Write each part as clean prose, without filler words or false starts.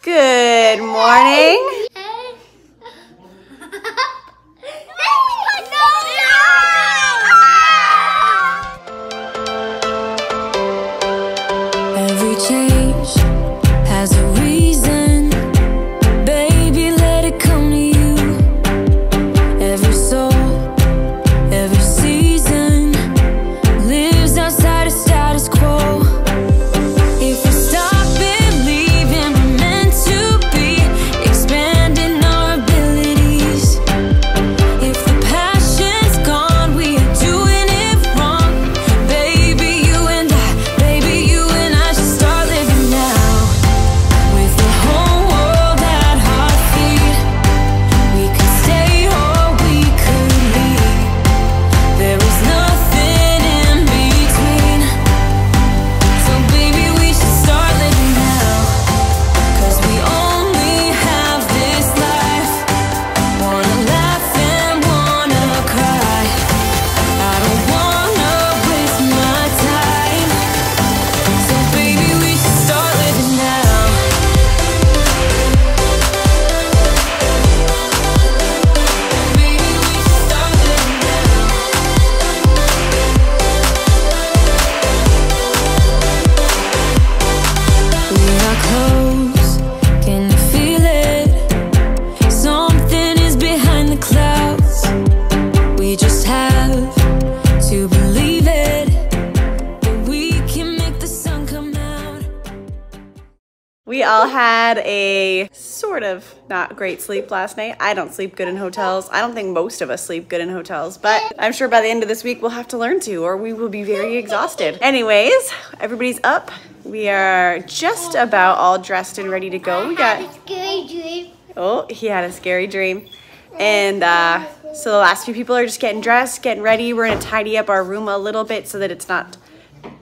Good morning. Every change has a reason, baby, let it come to you. Every soul, every season lives outside of status quo. If we stop believing we're meant to be, expanding our abilities. If the passion's gone, we are doing it wrong. Baby, you and I should start living now. With the whole world at our feet, we could stay or we could leave. There is nothing in between. So baby, we should start living now. 'Cause we only have this life. Wanna laugh and wanna cry. I don't wanna waste my time. So baby, we should start living now. Baby, we should start living now. We are close, can you feel it? Something is behind the clouds. We just have to believe it, that we can make the sun come out. We all had a sort of not great sleep last night. I don't sleep good in hotels. I don't think most of us sleep good in hotels, but I'm sure by the end of this week we'll have to learn to, or we will be very exhausted. Anyways, everybody's up. We are just about all dressed and ready to go. We got, oh, he had a scary dream. And so the last few people are just getting dressed, getting ready. We're gonna tidy up our room a little bit so that it's not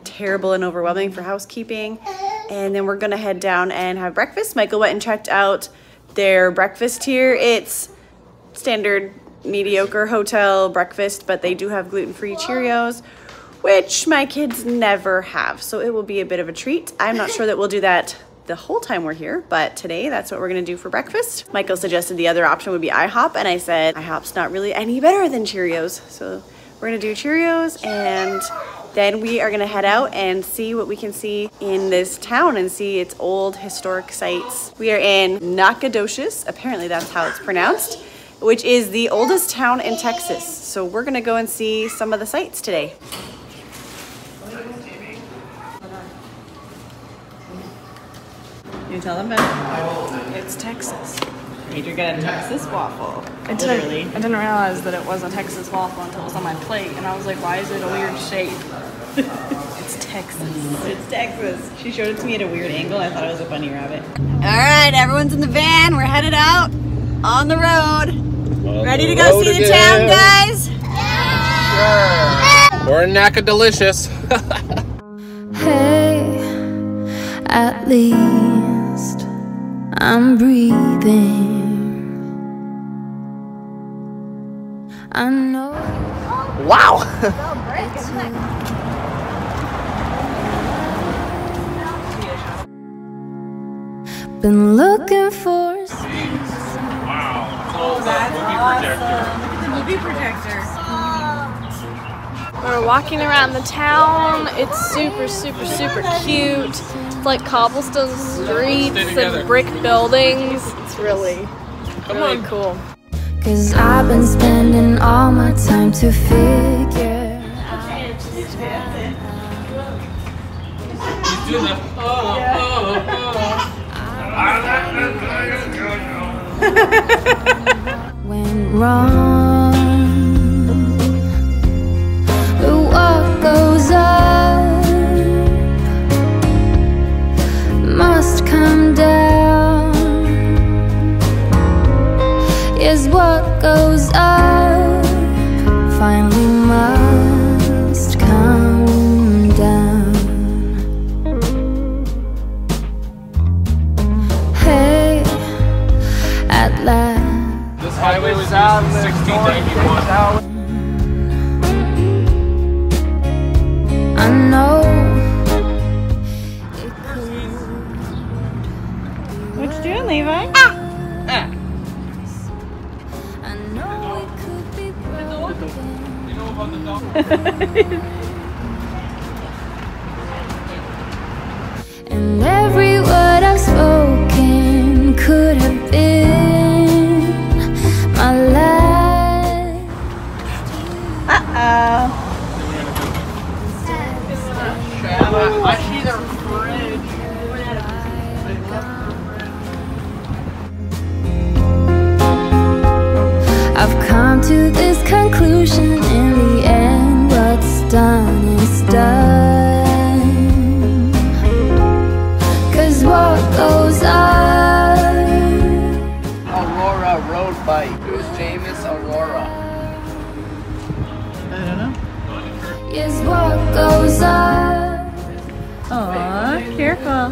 terrible and overwhelming for housekeeping. And then we're gonna head down and have breakfast. Michael went and checked out their breakfast here. It's standard mediocre hotel breakfast, but they do have gluten-free Cheerios, which my kids never have. So it will be a bit of a treat. I'm not sure that we'll do that the whole time we're here, but today that's what we're gonna do for breakfast. Michael suggested the other option would be IHOP, and I said IHOP's not really any better than Cheerios. So we're gonna do Cheerios, and then we are gonna head out and see what we can see in this town and see its old historic sites. We are in Nacogdoches, apparently that's how it's pronounced, which is the oldest town in Texas. So we're gonna go and see some of the sites today. You tell them about it? It's Texas. Adri got a Texas waffle. I didn't realize that it was a Texas waffle until it was on my plate, and I was like, why is it a weird shape? It's Texas. It's Texas. She showed it to me at a weird angle. I thought it was a bunny rabbit. All right, everyone's in the van. We're headed out on the road. Ready to go see the town, guys? Sure. We're in Nacogdoches. Hey, at least I'm breathing. I know. Wow. Been looking for. Wow. That's awesome. The movie projector. We're walking around the town. It's super, super, super cute. It's like cobblestone streets and brick buildings. It's really cool. 'Cause I've been spending all my time to figure. Went wrong. But what goes up must come down. Is what goes up finally must come down. Hey, at last. This highway was used in 1691. I know. What'd you do? doing, Levi? I know it could be broken. You know about the dog? And every word I've spoken could have been my last. Uh-oh. I see their fridge. I've come to this conclusion in the end, what's done is done. 'Cause what goes on? Aurora road bike. It was Jameis Aurora. I don't know. Is what goes on. Aw, careful.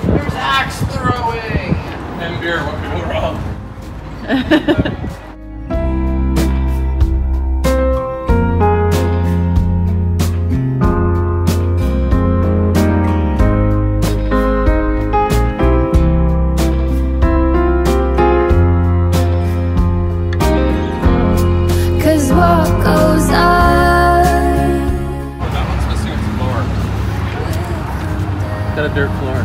There's axe throwing. And beer. What could go wrong? 'Cause what goes on? That one's missing its floor. Got a dirt floor.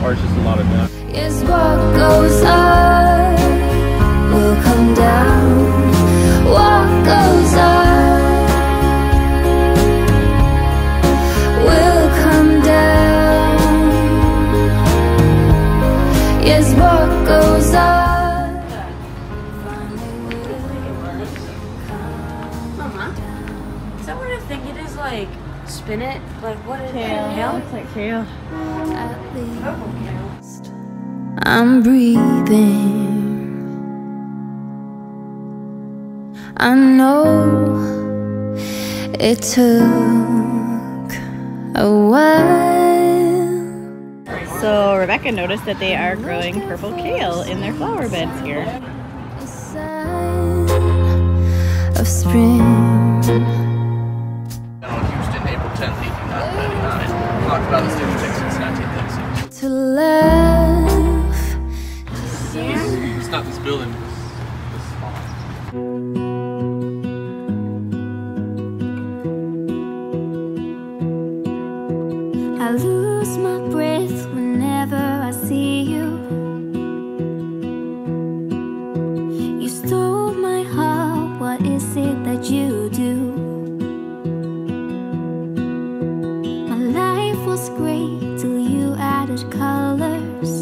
Or it's just a lot of dust. Is what goes on will come down. What goes on will come down. Yes, what goes on. Is that what I think it is? Like, spin it? Like, what is Kale. Looks like kale. At least I'm breathing. I know it took a while. So Rebecca noticed that they are growing purple kale in their flower beds here. A sign of spring. On Houston, April 10th, 1899. Talked about the state of Texas since 1936. To laugh. It's not this building. This spot. I lose my breath whenever I see you. You stole my heart, what is it that you do? My life was great till you added colors.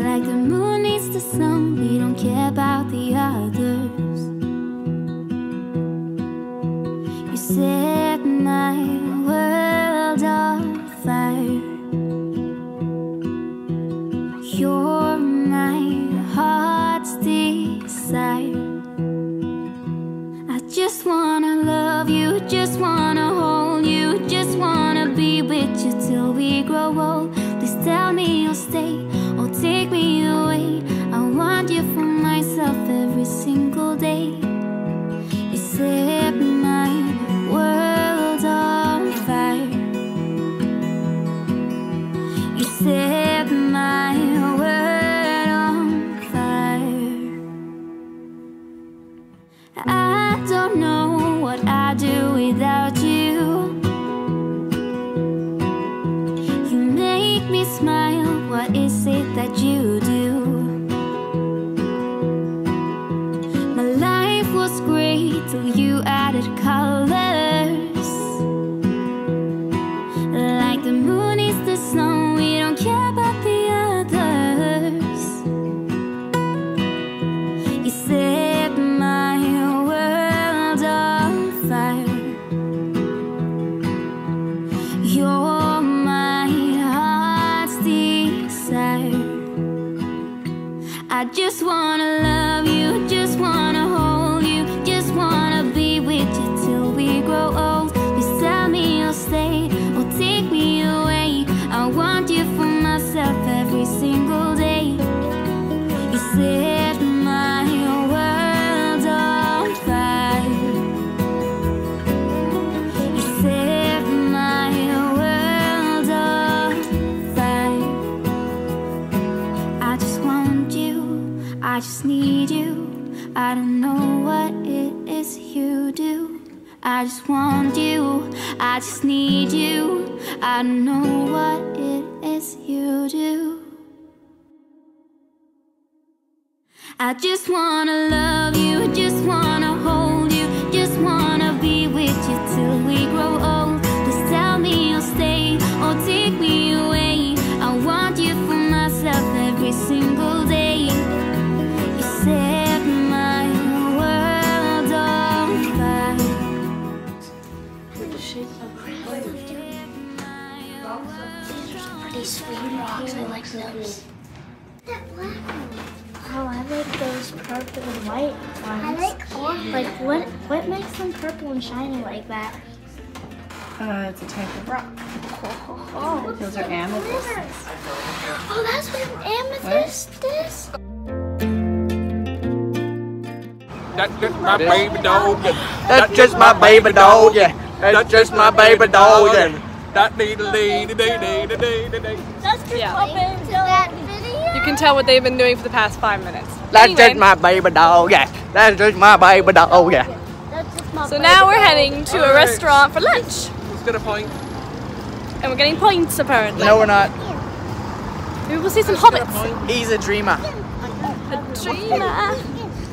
Like the moon needs the sun, we don't care about the others. You set my world on fire. You're my heart's desire. I just wanna love you, just wanna hold you, just wanna be with you till we grow old. Please tell me you'll stay or take me away. I want you for myself every single day. You set my world on fire. You set my world on fire. I don't know what I'd do without you. You make me smile, what is it that you do? My life was great till you added colors. Like the moon is the sun, we don't care about the others. You set my world on fire. You're my heart's desire. I just wanna love you, just wanna hold you, just wanna be with you till we grow old. Please tell me you'll stay or take me away. I want you for myself every single day. You set my world on fire. You set I don't know what it is you do. I just want you, I just need you. I don't know what it is you do. I just wanna love you, just wanna hold you, just wanna be with you till we grow old. Just tell me you'll stay or take me away. I want you for myself every single day. You set my world on fire. With the shape of these are some pretty sweet rocks. I like those. That black one. Oh, I like those purple and white ones. I like orange. Like what makes them purple and shiny like that? It's a type of rock. Oh, Those are amethysts. Oh, that's what an amethyst is. That's just my baby dog. That's just my baby dog. That's just my baby dog. That dee dee dee dee dee dee dee. That's just Yeah. my baby dog. That video? You can tell what they've been doing for the past 5 minutes. That's Anyway, just my baby dog. That's just my baby dog. That's just my so baby now we're dog. heading to a restaurant for lunch. Let's get a point. And we're getting points apparently. No, we're not. Maybe we'll see some hobbits. He's a dreamer. Dreamer.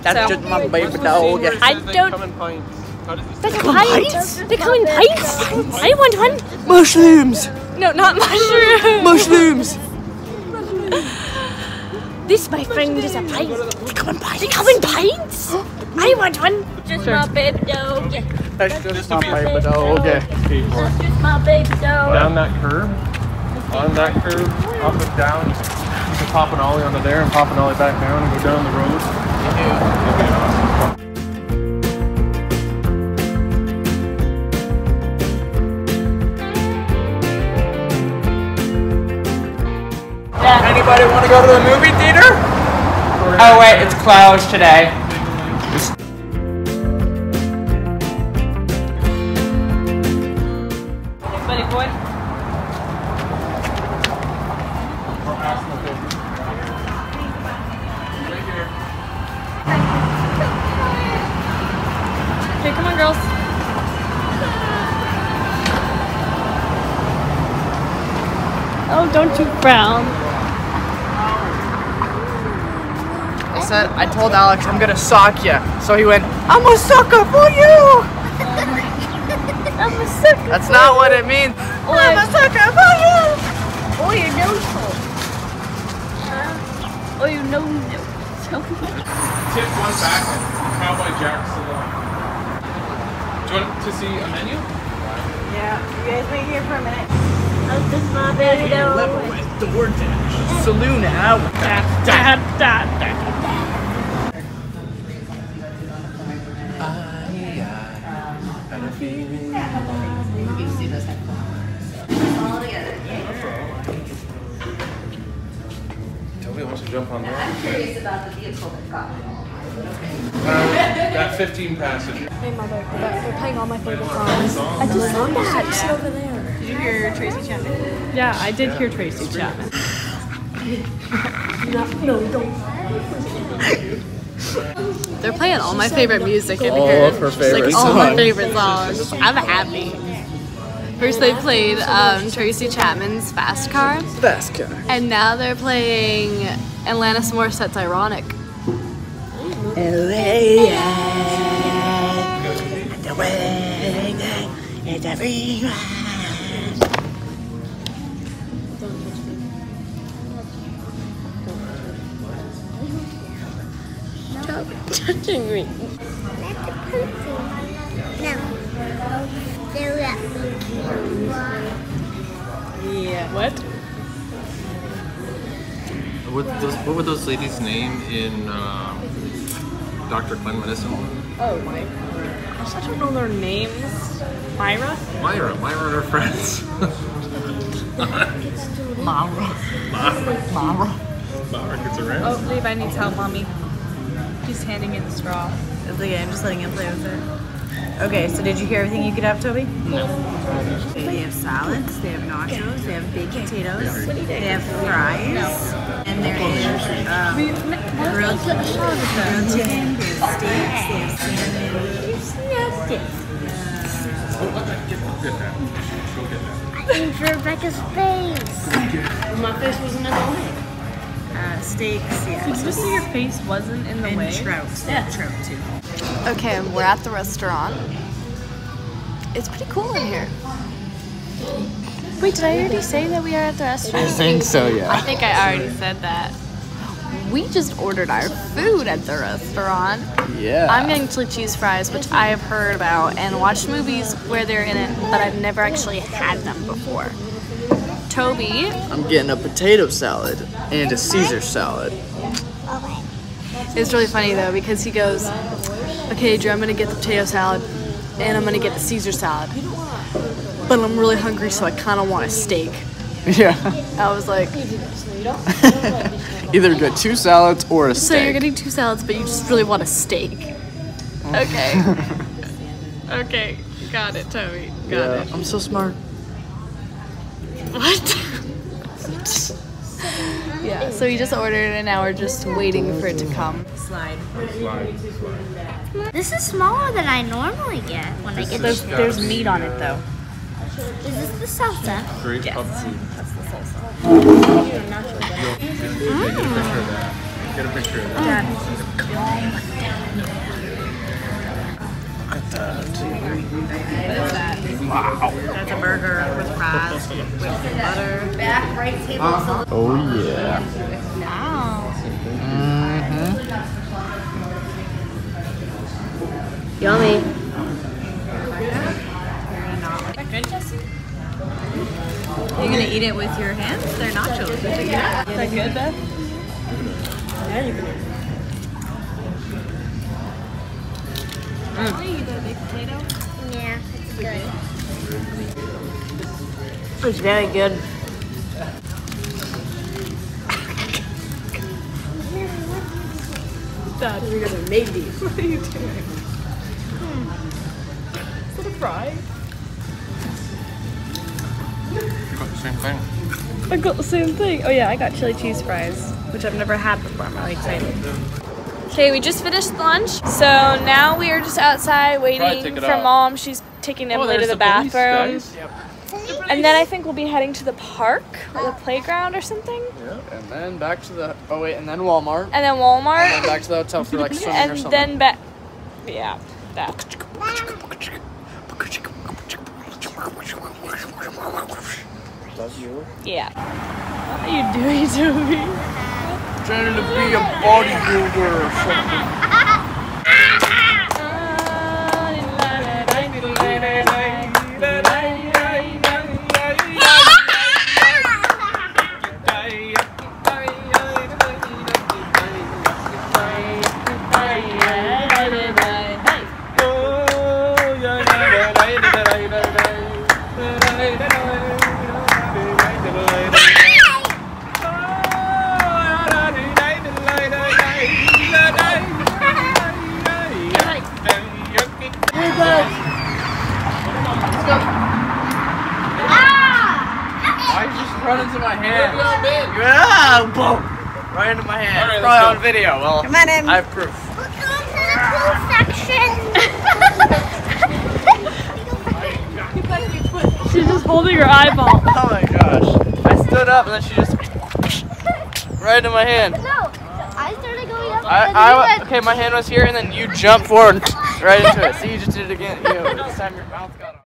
That's So- just my baby dog. I don't. They come in pints. They come in pints. I want one. Mushrooms. No, not mushroom. Mushrooms. This, my friend, is a pint. They come in pints. They come in pints. I want one. Just my baby dog. That's just my baby dog. That's just my baby dog. Down that curb, on that curb, up and down. You can pop an ollie onto there and pop an ollie back down and go down the road. Anybody want to go to the movie theater? Oh wait, it's closed today. Buddy boy. Okay, come on, girls. Oh, don't you frown. I told Alex I'm gonna sock you. So he went, I'm a sucker for you! I'm a sucker. That's not what it means. I'm a sucker for you! Oh, your nose hole. Oh, your nose hole. Tip one back and Cowboy Jack's along. Do you want to see a menu? Yeah, you guys wait here for a minute. That's just my baby dog. With the word saloon out. Toby wants to jump on there. I'm curious about the vehicle that got me. That 15 passenger. Hey, mother, they're playing all my favorite songs. I just saw that. Sit over there. Did you hear Tracy Chapman? Yeah, I did hear Tracy Chapman. They're playing all my favorite music in here. of her favorite All my songs. favorite songs. I'm happy. First they played Tracy Chapman's Fast Car, Best guy. and now they're playing Alanis Morissette's Ironic. Touching me. Yeah. What? What were those ladies' name in Dr. Glenn Medicine? Oh my. Gosh, I don't know their names. Myra? Myra and her friends. Myra gets around. Oh, Levi needs help, mommy. He's handing in the straw. It's okay, I'm just letting him play with it. Okay, so did you hear everything you could have, Toby? No. Okay, you have salads, they have nachos, they have baked potatoes, they have fries, and there is grilled chicken, they have steaks, they have salmon. Aim for Rebecca's face. My face wasn't in the way. Steaks, yeah. Did you say your face wasn't in the And way? trout. Yeah, trout too. Okay, we're at the restaurant. It's pretty cool in here. Wait, did I already say that we are at the restaurant? I think so, yeah. I think I already said that. We just ordered our food at the restaurant. Yeah. I'm getting chili cheese fries, which I have heard about and watched movies where they're in it, but I've never actually had them before. Toby. I'm getting a potato salad and a Caesar salad. It's really funny though because he goes, okay, Drew, I'm gonna get the potato salad and I'm gonna get the Caesar salad. But I'm really hungry, so I kind of want a steak. Yeah. I was like, Either get 2 salads or a steak. so you're getting 2 salads, but you just really want a steak. Okay. Okay, got it, Toby. Got it. I'm so smart. What? Yeah, so we just ordered it and now we're just waiting for it to come. Slide. This is smaller than I normally get when I get this. There's meat on it though. Is this the salsa? Great pup food. That's the salsa. Get a picture of that. That's a burger with fries, with butter. Oh yeah. Wow. Yummy. Good, Jesse? You're gonna eat it with your hands? They're nachos. Is that good, Beth? Yeah, you can. Oh, you eat that baked potato? Yeah, it's good. It's very good. Dad, you're gonna make these. What are you doing? Is that a fry? You got the same thing. I got the same thing. Oh yeah, I got chili cheese fries, which I've never had before. I'm really excited. Okay, we just finished lunch, so now we are just outside waiting for Mom. She's taking Emily to the bathroom. And then I think we'll be heading to the park or the playground or something. Yeah. And then back to the and then Walmart. And then Walmart. And then back to the hotel for like swimming or And something. then back. Yeah, that. Yeah. What are you doing, Toby? Trying to be a bodybuilder or something. Run into my hand. Yeah, boom! Right into my hand. All right, probably on video. Well, Come on in. I have proof. We're going to the pool section. She's just holding her eyeball. Oh my gosh. I stood up and then she just right into my hand. No, I started going up. Okay, my hand was here and then you jumped forward right into it. See, you just did it again. You know, this time your mouth got on.